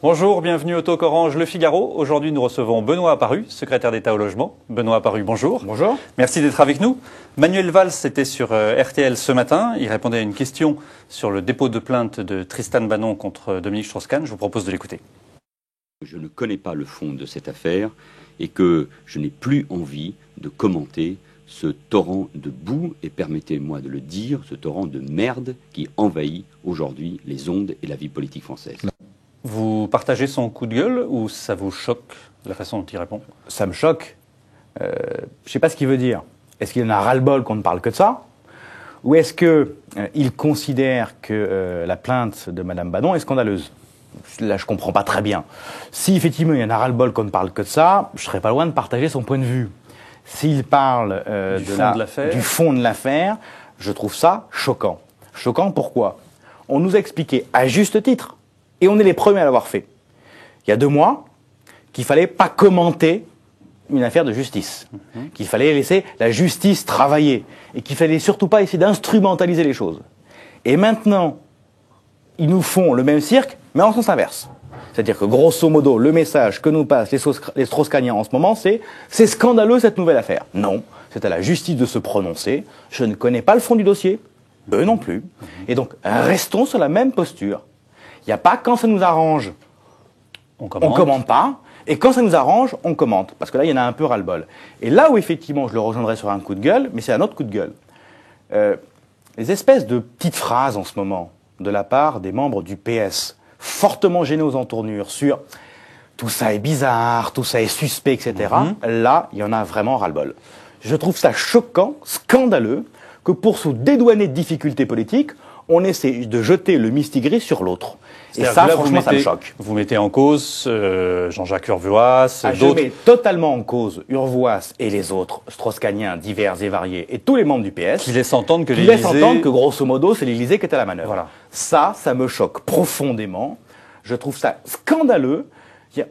Bonjour, bienvenue au Talk Orange Le Figaro. Aujourd'hui, nous recevons Benoît Apparu, secrétaire d'État au logement. Benoît Apparu, bonjour. Bonjour. Merci d'être avec nous. Manuel Valls était sur RTL ce matin. Il répondait à une question sur le dépôt de plainte de Tristan Banon contre Dominique Strauss-Kahn. Je vous propose de l'écouter. Je ne connais pas le fond de cette affaire et que je n'ai plus envie de commenter ce torrent de boue et, permettez-moi de le dire, ce torrent de merde qui envahit aujourd'hui les ondes et la vie politique française. Vous partagez son coup de gueule ou ça vous choque la façon dont il répond? Ça me choque. Je ne sais pas ce qu'il veut dire. Est-ce qu'il en a ras-le-bol qu'on ne parle que de ça? Ou est-ce qu'il considère que la plainte de Mme Banon est scandaleuse? Là, je ne comprends pas très bien. Si effectivement il en a ras-le-bol qu'on ne parle que de ça, je ne serais pas loin de partager son point de vue. S'il parle du fond de l'affaire, je trouve ça choquant. Choquant pourquoi? On nous a expliqué à juste titre, et on est les premiers à l'avoir fait, il y a 2 mois, qu'il ne fallait pas commenter une affaire de justice, qu'il fallait laisser la justice travailler, et qu'il ne fallait surtout pas essayer d'instrumentaliser les choses. Et maintenant, ils nous font le même cirque, mais en sens inverse. C'est-à-dire que, grosso modo, le message que nous passent les Strauss-Kahniens en ce moment, c'est scandaleux cette nouvelle affaire. Non, c'est à la justice de se prononcer. Je ne connais pas le fond du dossier, eux non plus. Et donc, restons sur la même posture. Il n'y a pas quand ça nous arrange, on commente pas, et quand ça nous arrange, on commente. Parce que là, il y en a un peu ras-le-bol. Et là où, effectivement, je le rejoindrai sur un coup de gueule, mais c'est un autre coup de gueule. Les espèces de petites phrases en ce moment, de la part des membres du PS, fortement gênés aux entournures sur tout ça est bizarre, tout ça est suspect, etc. Là, il y en a vraiment ras-le-bol. Je trouve ça choquant, scandaleux, que pour se dédouaner de difficultés politiques, on essaie de jeter le mistigris sur l'autre. Et ça, franchement, ça me choque. Vous mettez en cause Jean-Jacques Urvoas, d'autres. Je mets totalement en cause Urvoas et les autres Strauss-Kahniens divers et variés et tous les membres du PS. Qui laissent entendre que grosso modo, c'est l'Élysée qui est à la manœuvre. Voilà. Ça me choque profondément. Je trouve ça scandaleux.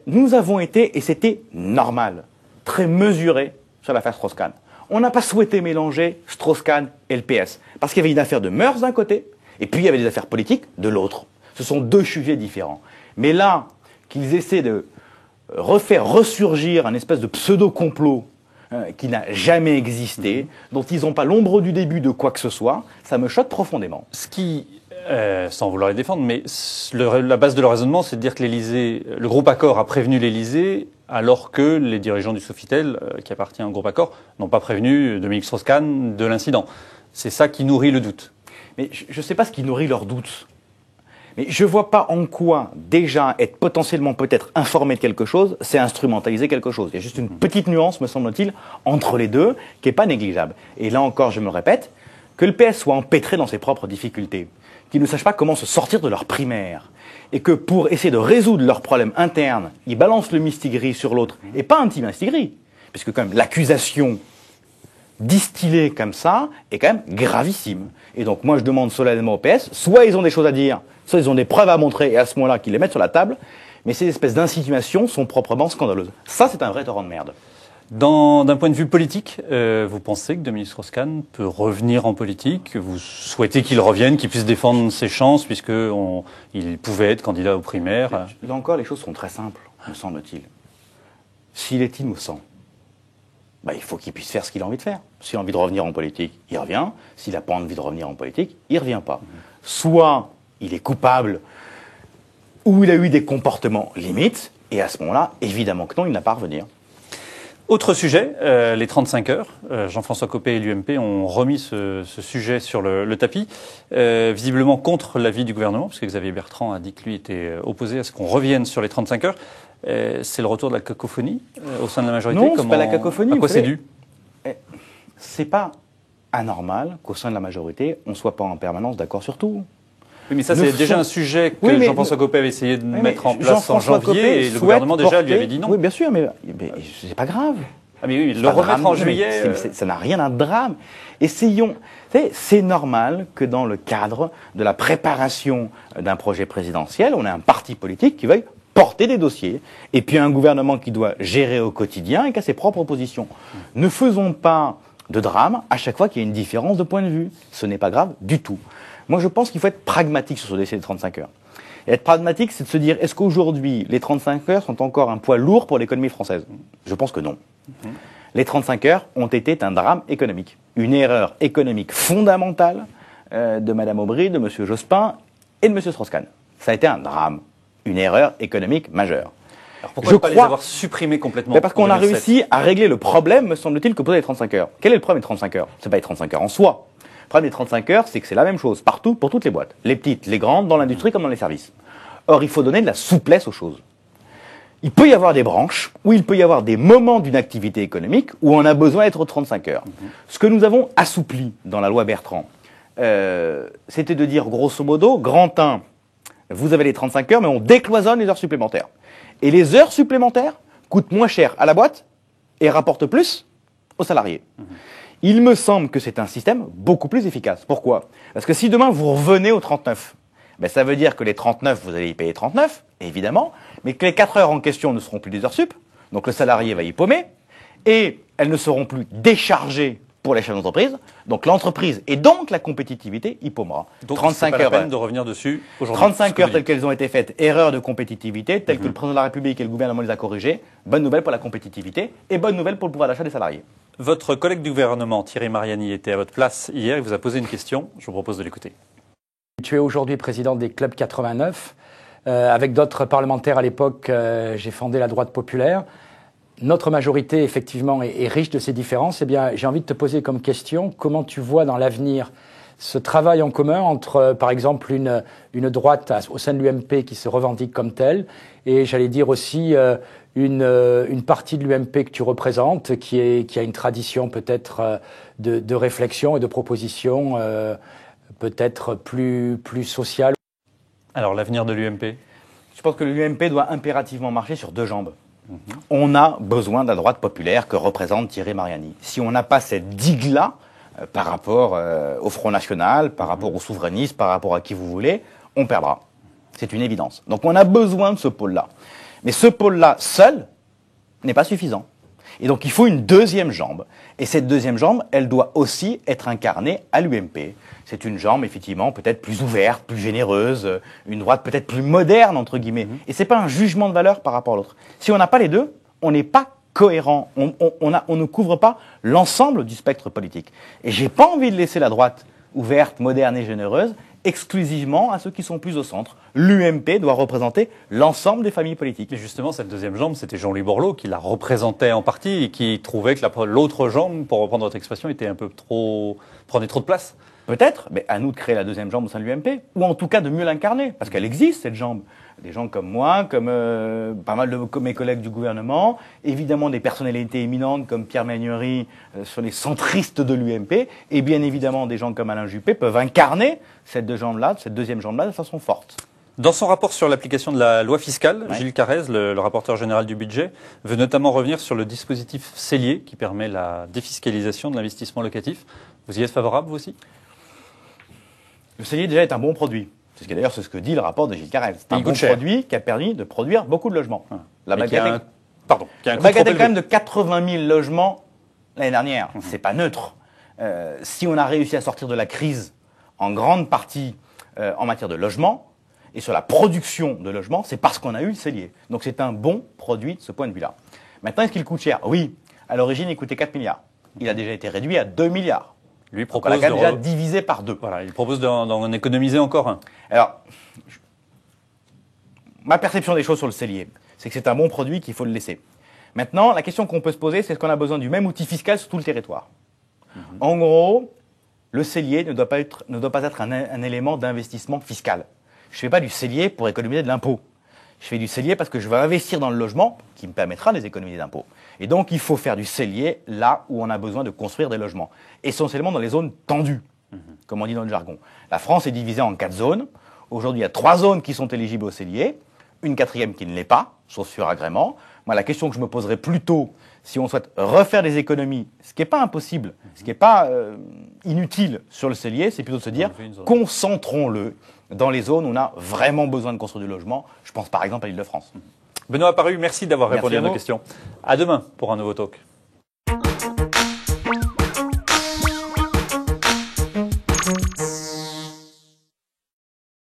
Nous avons été, et c'était normal, très mesuré sur l'affaire Strauss-Kahn. On n'a pas souhaité mélanger Strauss-Kahn et le PS. Parce qu'il y avait une affaire de mœurs d'un côté, et puis il y avait des affaires politiques de l'autre. Ce sont 2 sujets différents. Mais là, qu'ils essaient de refaire ressurgir un espèce de pseudo-complot qui n'a jamais existé, dont ils n'ont pas l'ombre du début de quoi que ce soit, ça me choque profondément. Ce qui, sans vouloir les défendre, mais la base de leur raisonnement, c'est de dire que l'Élysée, le groupe Accor a prévenu l'Élysée, alors que les dirigeants du Sofitel, qui appartient au groupe Accor, n'ont pas prévenu Dominique Strauss-Kahn de l'incident. C'est ça qui nourrit le doute. Mais je ne sais pas ce qui nourrit leur doute. Mais je ne vois pas en quoi, déjà, être potentiellement peut-être informé de quelque chose, c'est instrumentaliser quelque chose. Il y a juste une petite nuance, me semble-t-il, entre les deux, qui n'est pas négligeable. Et là encore, je me le répète, que le PS soit empêtré dans ses propres difficultés, qu'ils ne sachent pas comment se sortir de leur primaire, et que pour essayer de résoudre leurs problèmes internes, ils balancent le mistigris sur l'autre, et pas un petit mistigris, puisque quand même l'accusation distillée comme ça est quand même gravissime. Et donc moi je demande solennellement au PS, soit ils ont des choses à dire, soit ils ont des preuves à montrer, et à ce moment-là qu'ils les mettent sur la table, mais ces espèces d'insinuations sont proprement scandaleuses. Ça c'est un vrai torrent de merde. D'un point de vue politique, vous pensez que Dominique Strauss-Kahn peut revenir en politique? Vous souhaitez qu'il revienne, qu'il puisse défendre ses chances, puisqu'il pouvait être candidat aux primaires? Là encore, les choses sont très simples, me semble-t-il. S'il est innocent, il faut qu'il puisse faire ce qu'il a envie de faire. S'il a envie de revenir en politique, il revient. S'il n'a pas envie de revenir en politique, il ne revient pas. Soit il est coupable, ou il a eu des comportements limites, et à ce moment-là, évidemment que non, il n'a pas à revenir. Autre sujet, les 35 heures. Jean-François Copé et l'UMP ont remis ce sujet sur le tapis, visiblement contre l'avis du gouvernement, parce que Xavier Bertrand a dit que lui était opposé à ce qu'on revienne sur les 35 heures. C'est le retour de la cacophonie au sein de la majorité? Non, c'est pas la cacophonie. À quoi c'est dû? C'est pas anormal qu'au sein de la majorité, on ne soit pas en permanence d'accord sur tout. Oui, mais ça, c'est déjà un sujet que Jean-François Copé avait essayé de mettre en place en janvier, et le gouvernement déjà lui avait dit non. Oui, bien sûr, mais c'est pas grave. Ah mais oui, le remettre en juillet... Ça n'a rien d'un drame. Essayons... C'est normal que dans le cadre de la préparation d'un projet présidentiel, on ait un parti politique qui veuille porter des dossiers, et puis un gouvernement qui doit gérer au quotidien et qui a ses propres positions. Ne faisons pas de drame à chaque fois qu'il y a une différence de point de vue. Ce n'est pas grave du tout. Moi, je pense qu'il faut être pragmatique sur ce dossier des 35 heures. Et être pragmatique, c'est de se dire, est-ce qu'aujourd'hui, les 35 heures sont encore un poids lourd pour l'économie française? Je pense que non. Les 35 heures ont été un drame économique. Une erreur économique fondamentale de Mme Aubry, de M. Jospin et de M. Strauss-Kahn. Ça a été un drame. Une erreur économique majeure. Alors pourquoi ne pas les avoir supprimés complètement? Parce qu'on a réussi à régler le problème, me semble-t-il, que posaient les 35 heures. Quel est le problème des 35 heures? C'est pas les 35 heures en soi. Le problème des 35 heures, c'est que c'est la même chose partout, pour toutes les boîtes. Les petites, les grandes, dans l'industrie comme dans les services. Or, il faut donner de la souplesse aux choses. Il peut y avoir des branches, ou il peut y avoir des moments d'une activité économique où on a besoin d'être aux 35 heures. Ce que nous avons assoupli dans la loi Bertrand, c'était de dire, grosso modo, grand 1, vous avez les 35 heures, mais on décloisonne les heures supplémentaires. Et les heures supplémentaires coûtent moins cher à la boîte et rapportent plus aux salariés. Il me semble que c'est un système beaucoup plus efficace. Pourquoi? Parce que si demain vous revenez aux 39, ben ça veut dire que les 39, vous allez y payer 39, évidemment, mais que les 4 heures en question ne seront plus des heures sup, donc le salarié va y paumer, et elles ne seront plus déchargées pour les chefs d'entreprise, donc l'entreprise et donc la compétitivité y paumera. Donc 35 heures. C'est pas la peine de revenir dessus aujourd'hui. 35 heures telles qu'elles ont été faites, erreur de compétitivité, telles que le président de la République et le gouvernement les a corrigées. Bonne nouvelle pour la compétitivité et bonne nouvelle pour le pouvoir d'achat des salariés. Votre collègue du gouvernement, Thierry Mariani, était à votre place hier. Il vous a posé une question. Je vous propose de l'écouter. Tu es aujourd'hui président des clubs 89. Avec d'autres parlementaires à l'époque, j'ai fondé la droite populaire. Notre majorité, effectivement, est riche de ces différences. Eh bien, j'ai envie de te poser comme question, comment tu vois dans l'avenir ce travail en commun entre, par exemple, une droite au sein de l'UMP qui se revendique comme telle, et j'allais dire aussi une partie de l'UMP que tu représentes, qui a une tradition peut-être de réflexion et de proposition peut-être plus sociale. Alors, l'avenir de l'UMP? Je pense que l'UMP doit impérativement marcher sur deux jambes. On a besoin de la droite populaire que représente Thierry Mariani. Si on n'a pas cette digue-là par rapport au Front National, par rapport aux souverainistes, par rapport à qui vous voulez, on perdra. C'est une évidence. Donc on a besoin de ce pôle-là. Mais ce pôle-là, seul, n'est pas suffisant. Et donc il faut une deuxième jambe. Et cette deuxième jambe, elle doit aussi être incarnée à l'UMP. C'est une jambe, effectivement, peut-être plus ouverte, plus généreuse, une droite peut-être plus moderne, entre guillemets. Et c'est pas un jugement de valeur par rapport à l'autre. Si on n'a pas les deux, on n'est pas cohérent. On ne couvre pas l'ensemble du spectre politique. Et j'ai pas envie de laisser la droite ouverte, moderne et généreuse exclusivement à ceux qui sont plus au centre. L'UMP doit représenter l'ensemble des familles politiques. Et justement, cette deuxième jambe, c'était Jean-Louis Borloo qui la représentait en partie et qui trouvait que l'autre jambe, pour reprendre votre expression, était un peu prenait trop de place. Peut-être, mais à nous de créer la deuxième jambe au sein de l'UMP, ou en tout cas de mieux l'incarner, parce qu'elle existe, cette jambe. Des gens comme moi, comme pas mal de mes collègues du gouvernement, évidemment des personnalités éminentes comme Pierre Magnery sur les centristes de l'UMP, et bien évidemment des gens comme Alain Juppé peuvent incarner cette deuxième jambe-là de façon forte. Dans son rapport sur l'application de la loi fiscale, Gilles Carrez, le rapporteur général du budget, veut notamment revenir sur le dispositif Cellier qui permet la défiscalisation de l'investissement locatif. Vous y êtes favorable, vous aussi? Le Cellier, déjà, est un bon produit. C'est d'ailleurs ce que dit le rapport de Gilles Carrez. C'est un bon produit qui a permis de produire beaucoup de logements. La bagatelle est quand même de 80 000 logements l'année dernière. C'est pas neutre. Si on a réussi à sortir de la crise en grande partie en matière de logement et sur la production de logements, c'est parce qu'on a eu le Cellier. Donc c'est un bon produit de ce point de vue-là. Maintenant, est-ce qu'il coûte cher? Oui. À l'origine, il coûtait 4 milliards. Il a déjà été réduit à 2 milliards. Lui propose on l'a déjà divisé par 2. Voilà, il propose d'en économiser encore un. Alors, ma perception des choses sur le Cellier, c'est que c'est un bon produit qu'il faut le laisser. Maintenant, la question qu'on peut se poser, c'est est-ce qu'on a besoin du même outil fiscal sur tout le territoire? En gros, le Cellier ne doit pas être un élément d'investissement fiscal. Je ne fais pas du Cellier pour économiser de l'impôt. Je fais du Cellier parce que je veux investir dans le logement qui me permettra de les économiser d'impôts. Et donc, il faut faire du Cellier là où on a besoin de construire des logements. Essentiellement dans les zones tendues, comme on dit dans le jargon. La France est divisée en 4 zones. Aujourd'hui, il y a 3 zones qui sont éligibles au Cellier, une 4e qui ne l'est pas, sauf sur agrément. Moi, la question que je me poserais plutôt, si on souhaite refaire des économies, ce qui n'est pas impossible, ce qui n'est pas inutile sur le Cellier, c'est plutôt de se dire, concentrons-le dans les zones où on a vraiment besoin de construire du logement. Je pense par exemple à l'Île-de-France. Benoît Apparu, merci d'avoir répondu à nos questions. À demain pour un nouveau talk.